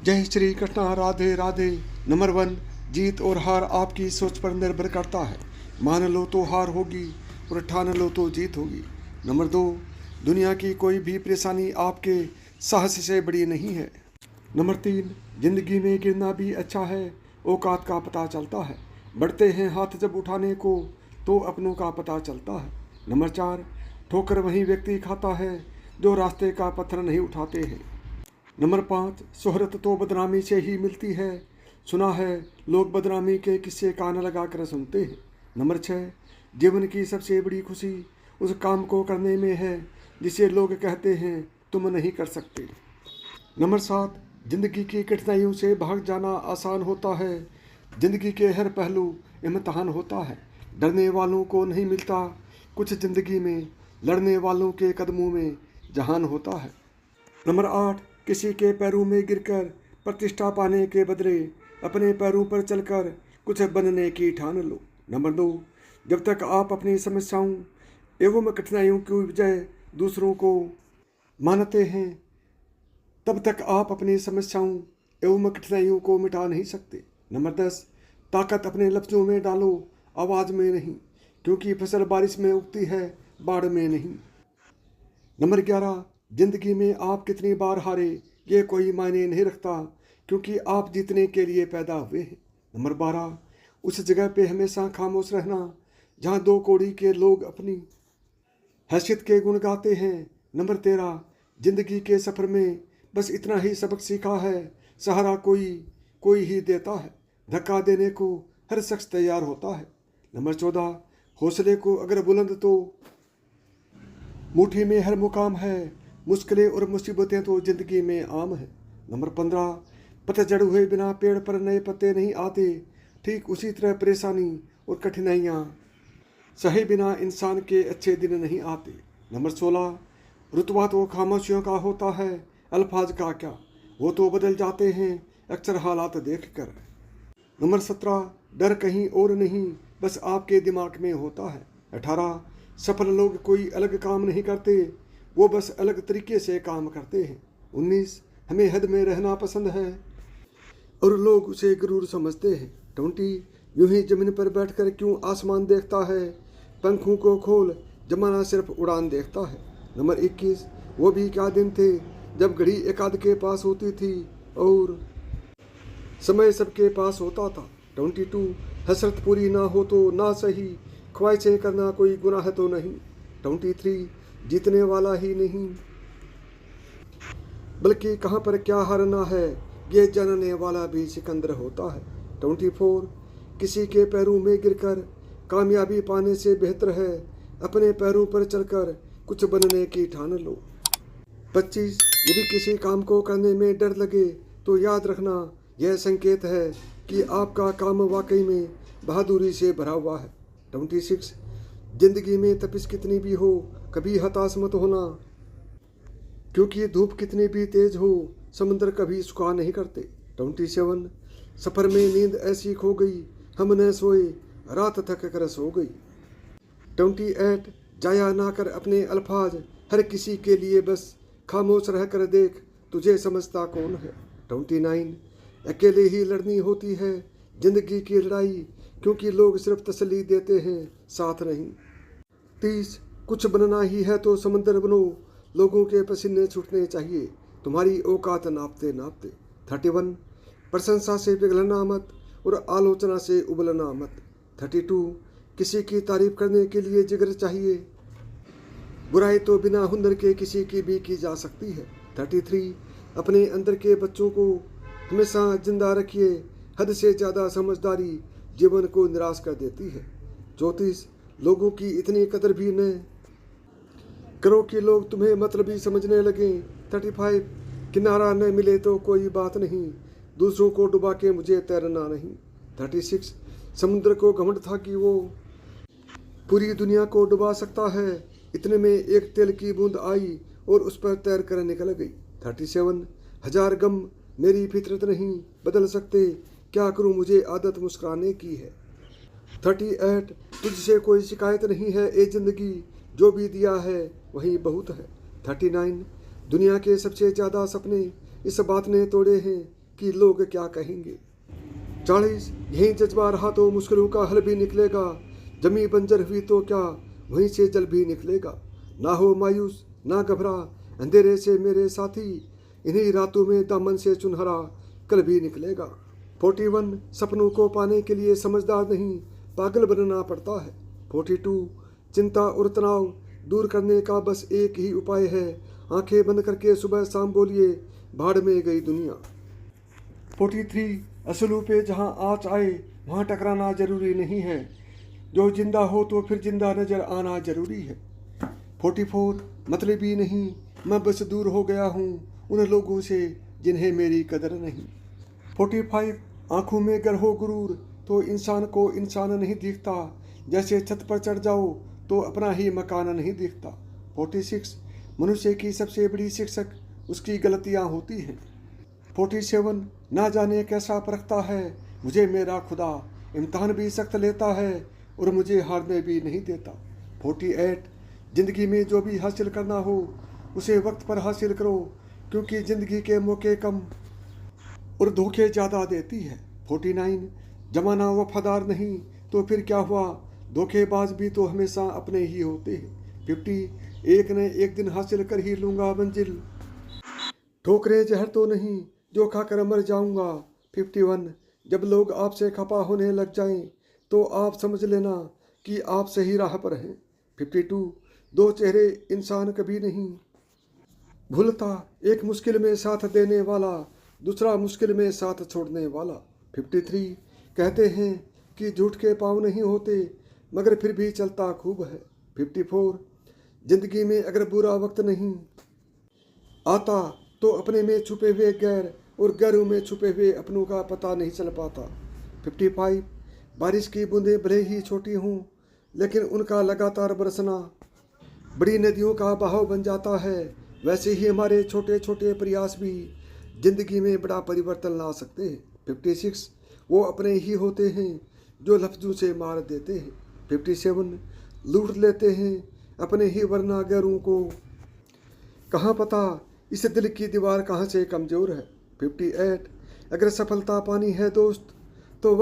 जय श्री कृष्णा, राधे राधे। नंबर 1, जीत और हार आपकी सोच पर निर्भर करता है। मान लो तो हार होगी और ठान लो तो जीत होगी। नंबर 2, दुनिया की कोई भी परेशानी आपके साहस से बड़ी नहीं है। नंबर 3, जिंदगी में गिरना भी अच्छा है, औकात का पता चलता है। बढ़ते हैं हाथ जब उठाने को तो अपनों का पता चलता है। नंबर 4, ठोकर वही व्यक्ति खाता है जो रास्ते का पत्थर नहीं उठाते हैं। नंबर 5, शोहरत तो बदनामी से ही मिलती है। सुना है लोग बदनामी के किस्से कान लगा कर सुनते हैं। नंबर 6, जीवन की सबसे बड़ी खुशी उस काम को करने में है जिसे लोग कहते हैं तुम नहीं कर सकते। नंबर 7, जिंदगी की कठिनाइयों से भाग जाना आसान होता है। जिंदगी के हर पहलू इम्तिहान होता है। डरने वालों को नहीं मिलता कुछ जिंदगी में, लड़ने वालों के कदमों में जहान होता है। नंबर 8, किसी के पैरों में गिरकर प्रतिष्ठा पाने के बदले अपने पैरों पर चलकर कुछ बनने की ठान लो। नंबर 2, जब तक आप अपनी समस्याओं एवं कठिनाइयों की वजह दूसरों को मानते हैं तब तक आप अपनी समस्याओं एवं कठिनाइयों को मिटा नहीं सकते। नंबर 10, ताकत अपने लफ्ज़ों में डालो, आवाज़ में नहीं, क्योंकि फसल बारिश में उगती है, बाढ़ में नहीं। नंबर 11, जिंदगी में आप कितनी बार हारे ये कोई मायने नहीं रखता, क्योंकि आप जीतने के लिए पैदा हुए हैं। नंबर 12, उस जगह पे हमेशा खामोश रहना जहाँ 2 कौड़ी के लोग अपनी हैसियत के गुण गाते हैं। नंबर 13, जिंदगी के सफ़र में बस इतना ही सबक सीखा है, सहारा कोई ही देता है, धक्का देने को हर शख्स तैयार होता है। नंबर 14, हौसले को अगर बुलंद तो मुट्ठी में हर मुकाम है, मुश्किलें और मुसीबतें तो जिंदगी में आम है। नंबर 15, पतझड़ हुए बिना पेड़ पर नए पत्ते नहीं आते, ठीक उसी तरह परेशानी और कठिनाइयाँ सहे बिना इंसान के अच्छे दिन नहीं आते। नंबर 16, रुतबा तो खामोशियों का होता है, अल्फाज का क्या, वो तो बदल जाते हैं अक्सर हालात देख कर। नंबर 17, डर कहीं और नहीं बस आपके दिमाग में होता है। 18, सफल लोग कोई अलग काम नहीं करते, वो बस अलग तरीके से काम करते हैं। 19, हमें हद में रहना पसंद है और लोग उसे गुरूर समझते हैं। 20, यूं ही जमीन पर बैठकर क्यों आसमान देखता है, पंखों को खोल जमाना सिर्फ उड़ान देखता है। नंबर 21, वो भी क्या दिन थे जब घड़ी एक आध के पास होती थी और समय सबके पास होता था। 22, हसरत पूरी ना हो तो ना सही, ख्वाहिशें करना कोई गुनाह तो नहीं। 23, जीतने वाला ही नहीं बल्कि कहाँ पर क्या हारना है ये जानने वाला भी सिकंदर होता है। 24, किसी के पैरों में गिरकर कामयाबी पाने से बेहतर है अपने पैरों पर चलकर कुछ बनने की ठान लो। 25, यदि किसी काम को करने में डर लगे तो याद रखना यह संकेत है कि आपका काम वाकई में बहादुरी से भरा हुआ है। 26, जिंदगी में तपिश कितनी भी हो कभी हताश मत होना, क्योंकि धूप कितनी भी तेज हो समंदर कभी सुखा नहीं करते। 27, सफ़र में नींद ऐसी खो गई हम न सोए, रात थक कर सो गई। 28, जाया ना कर अपने अल्फाज हर किसी के लिए, बस खामोश रह कर देख तुझे समझता कौन है। 29, अकेले ही लड़नी होती है जिंदगी की लड़ाई, क्योंकि लोग सिर्फ तसल्ली देते हैं साथ नहीं। 30, कुछ बनना ही है तो समंदर बनो, लोगों के पसीने छूटने चाहिए तुम्हारी औकात नापते नापते। 31, प्रशंसा से पिघलना मत और आलोचना से उबलना मत। 32, किसी की तारीफ करने के लिए जिगर चाहिए, बुराई तो बिना हुनर के किसी की भी की जा सकती है। 33, अपने अंदर के बच्चों को हमेशा जिंदा रखिए, हद से ज़्यादा समझदारी जीवन को निराश कर देती है। 34, लोगों की इतनी कदर भी न करो कि लोग तुम्हें मतलबी समझने लगें। 35, किनारा न मिले तो कोई बात नहीं, दूसरों को डुबा के मुझे तैरना नहीं। 36, समुद्र को घमंड था कि वो पूरी दुनिया को डुबा सकता है, इतने में एक तेल की बूंद आई और उस पर तैर कर निकल गई। 37, हजार गम मेरी फितरत नहीं बदल सकते, क्या करूं मुझे आदत मुस्कुराने की है। 38, तुझसे कोई शिकायत नहीं है ए जिंदगी, जो भी दिया है वही बहुत है। 39, दुनिया के सबसे ज़्यादा सपने इस बात ने तोड़े हैं कि लोग क्या कहेंगे। 40 यही जज्बा रहा तो मुश्किलों का हल भी निकलेगा। जमी बंजर हुई तो क्या वहीं से जल भी निकलेगा। ना हो मायूस ना घबरा अंधेरे से मेरे साथी, इन्हीं रातों में दामन से चुनहरा कल भी निकलेगा। 41 सपनों को पाने के लिए समझदार नहीं पागल बनना पड़ता है। 42 चिंता और तनाव दूर करने का बस एक ही उपाय है, आंखें बंद करके सुबह शाम बोलिए भाड़ में गई दुनिया। 43 असलू पे जहां आँच आए वहां टकराना जरूरी नहीं है, जो जिंदा हो तो फिर जिंदा नजर आना जरूरी है। 44 मतलबी नहीं मैं बस दूर हो गया हूँ उन लोगों से जिन्हें मेरी कदर नहीं। 45 आंखों में गर हो गुरूर तो इंसान को इंसान नहीं दिखता, जैसे छत पर चढ़ जाओ तो अपना ही मकान नहीं दिखता। 46 मनुष्य की सबसे बड़ी शिक्षक उसकी गलतियां होती हैं। 47 ना जाने कैसा परखता है मुझे मेरा खुदा, इम्तहान भी सख्त लेता है और मुझे हारने भी नहीं देता। 48 जिंदगी में जो भी हासिल करना हो उसे वक्त पर हासिल करो, क्योंकि जिंदगी के मौके कम और धोखे ज़्यादा देती है। 49 जमाना वफादार नहीं तो फिर क्या हुआ, धोखेबाज भी तो हमेशा अपने ही होते हैं। 50 एक न एक दिन हासिल कर ही लूँगा मंजिल, ठोकरे जहर तो नहीं जो खाकर मर जाऊँगा। 51 जब लोग आपसे खफा होने लग जाएं तो आप समझ लेना कि आप सही राह पर हैं। 52 दो चेहरे इंसान कभी नहीं भूलता, एक मुश्किल में साथ देने वाला दूसरा मुश्किल में साथ छोड़ने वाला। 53 कहते हैं कि झूठ के पाँव नहीं होते मगर फिर भी चलता खूब है। 54 जिंदगी में अगर बुरा वक्त नहीं आता तो अपने में छुपे हुए गैर और गैरों में छुपे हुए अपनों का पता नहीं चल पाता। 55 बारिश की बूंदें भले ही छोटी हों लेकिन उनका लगातार बरसना बड़ी नदियों का बहाव बन जाता है, वैसे ही हमारे छोटे छोटे प्रयास भी जिंदगी में बड़ा परिवर्तन ला सकते हैं। 56 वो अपने ही होते हैं जो लफ्जों से मार देते हैं। 57 लूट लेते हैं अपने ही वरना गैरों को कहाँ पता इस दिल की दीवार कहाँ से कमज़ोर है। 58 अगर सफलता पानी है दोस्त तो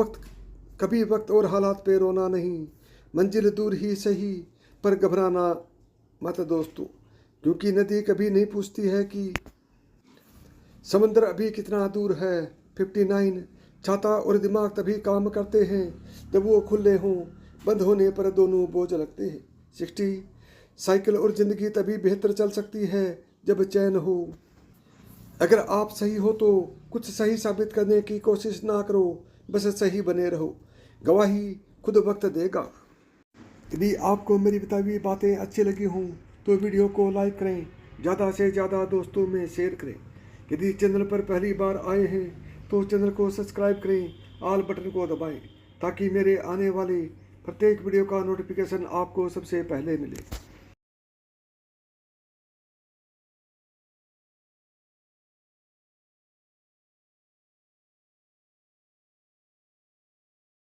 कभी वक्त और हालात पे रोना नहीं, मंजिल दूर ही सही पर घबराना मत दोस्तों, क्योंकि नदी कभी नहीं पूछती है कि समंदर अभी कितना दूर है। 59 छाता और दिमाग तभी काम करते हैं जब वो खुले हों, बंद होने पर दोनों बोझ लगते हैं। 60 साइकिल और ज़िंदगी तभी बेहतर चल सकती है जब चैन हो। अगर आप सही हो तो कुछ सही साबित करने की कोशिश ना करो, बस सही बने रहो, गवाही खुद वक्त देगा। यदि आपको मेरी बताई हुई बातें अच्छी लगी हों तो वीडियो को लाइक करें, ज़्यादा से ज़्यादा दोस्तों में शेयर करें। यदि चैनल पर पहली बार आए हैं तो चैनल को सब्सक्राइब करें, ऑल बटन को दबाएं ताकि मेरे आने वाले प्रत्येक वीडियो का नोटिफिकेशन आपको सबसे पहले मिले।